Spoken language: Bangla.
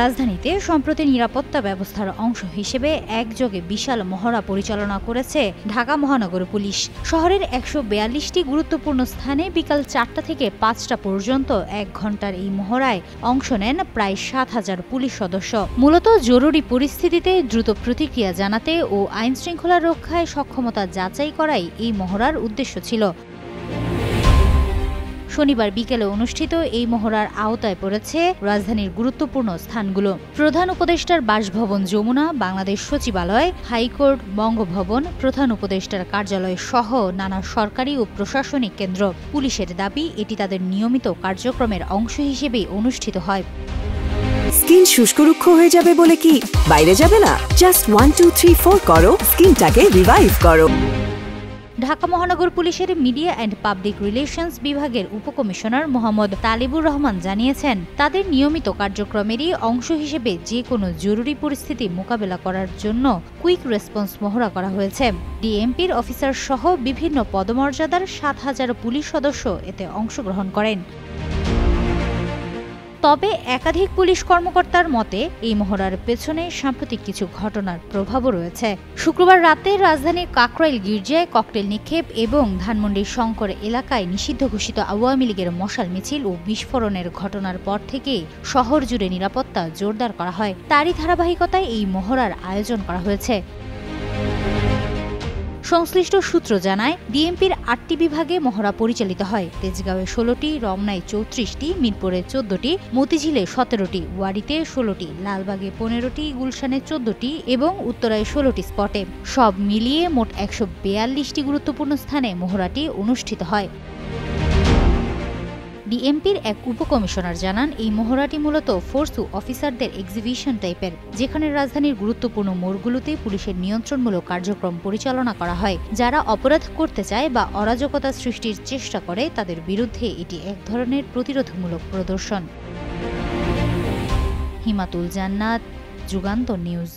রাজধানীতে সম্প্রতি নিরাপত্তা ব্যবস্থার অংশ হিসেবে একযোগে বিশাল মহড়া পরিচালনা করেছে ঢাকা মহানগর পুলিশ। শহরের ১৪২টি গুরুত্বপূর্ণ স্থানে বিকাল ৪টা থেকে ৫টা পর্যন্ত ১ ঘণ্টার এই মহড়ায় অংশ নেন প্রায় ৭,০০০ পুলিশ সদস্য। মূলত জরুরি পরিস্থিতিতে দ্রুত প্রতিক্রিয়া জানাতে ও আইনশৃঙ্খলা রক্ষায় সক্ষমতা যাচাই করাই এই মহড়ার উদ্দেশ্য ছিল। শনিবার বিকেলে অনুষ্ঠিত এই মহড়ার আওতায় পড়েছে রাজধানীর গুরুত্বপূর্ণ স্থানগুলো। প্রধান উপদেষ্টার বাসভবন যমুনা, বাংলাদেশ সচিবালয়, হাইকোর্ট, বঙ্গভবন, প্রধান উপদেষ্টার কার্যালয় সহ নানা সরকারি ও প্রশাসনিক কেন্দ্র। পুলিশের দাবি, এটি তাদের নিয়মিত কার্যক্রমের অংশ হিসেবেই অনুষ্ঠিত হয়। স্কিন শুষ্ক রুক্ষ হয়ে যাবে বলে কি বাইরে যাবে না? জাস্ট 1 2 3 4 করো, স্কিনটাকে রিভাইভ করো। ঢাকা মহানগর পুলিশের মিডিয়া অ্যান্ড পাবলিক রিলেশনস বিভাগের উপকমিশনার মোহাম্মদ তালিবুর রহমান জানিয়েছেন, তাদের নিয়মিত কার্যক্রমেরই অংশ হিসেবে যে কোনো জরুরি পরিস্থিতি মোকাবেলা করার জন্য কুইক রেসপন্স মহড়া করা হয়েছে। ডিএমপির অফিসার সহ বিভিন্ন পদমর্যাদার ৭,০০০ পুলিশ সদস্য এতে অংশগ্রহণ করেন। তবে একাধিক পুলিশ কর্মকর্তার মতে এই মহড়ার পেছনে সাম্প্রতিক কিছু ঘটনার প্রভাবও রয়েছে। শুক্রবার রাতে রাজধানীর কাকরাইল গির্জায় ককটেল নিক্ষেপ এবং ধানমন্ডির শঙ্কর এলাকায় নিষিদ্ধ ঘোষিত আওয়ামী লীগের মশাল মিছিল ও বিস্ফোরণের ঘটনার পর থেকেই শহর জুড়ে নিরাপত্তা জোরদার করা হয়। তারই ধারাবাহিকতায় এই মহড়ার আয়োজন করা হয়েছে। সংশ্লিষ্ট সূত্র জানায়, ডিএমপির ৮টি বিভাগে মহড়া পরিচালিত হয়। তেজগাঁওয়ে ১৬টি, রমনায় ৩৪টি, মিরপুরে ১৪টি, মতিঝিলে ১৭টি, ওয়ারীতে ১৬টি, লালবাগে ১৫টি, গুলশানে ১৪টি এবং উত্তরায় ১৬টি স্পটে। সব মিলিয়ে মোট ১৪২টি গুরুত্বপূর্ণ স্থানে মহড়াটি অনুষ্ঠিত হয়। ডিএমপির এক উপকমিশনার জানান, এই মহড়াটি মূলত ফোর্স ও অফিসারদের এক্সিবিশন টাইপের, যেখানে রাজধানীর গুরুত্বপূর্ণ মোড়গুলোতে পুলিশের নিয়ন্ত্রণমূলক কার্যক্রম পরিচালনা করা হয়। যারা অপরাধ করতে চায় বা অরাজকতা সৃষ্টির চেষ্টা করে তাদের বিরুদ্ধে এটি এক ধরনের প্রতিরোধমূলক প্রদর্শন। হিমাতুল জান্নাত, যুগান্তর নিউজ।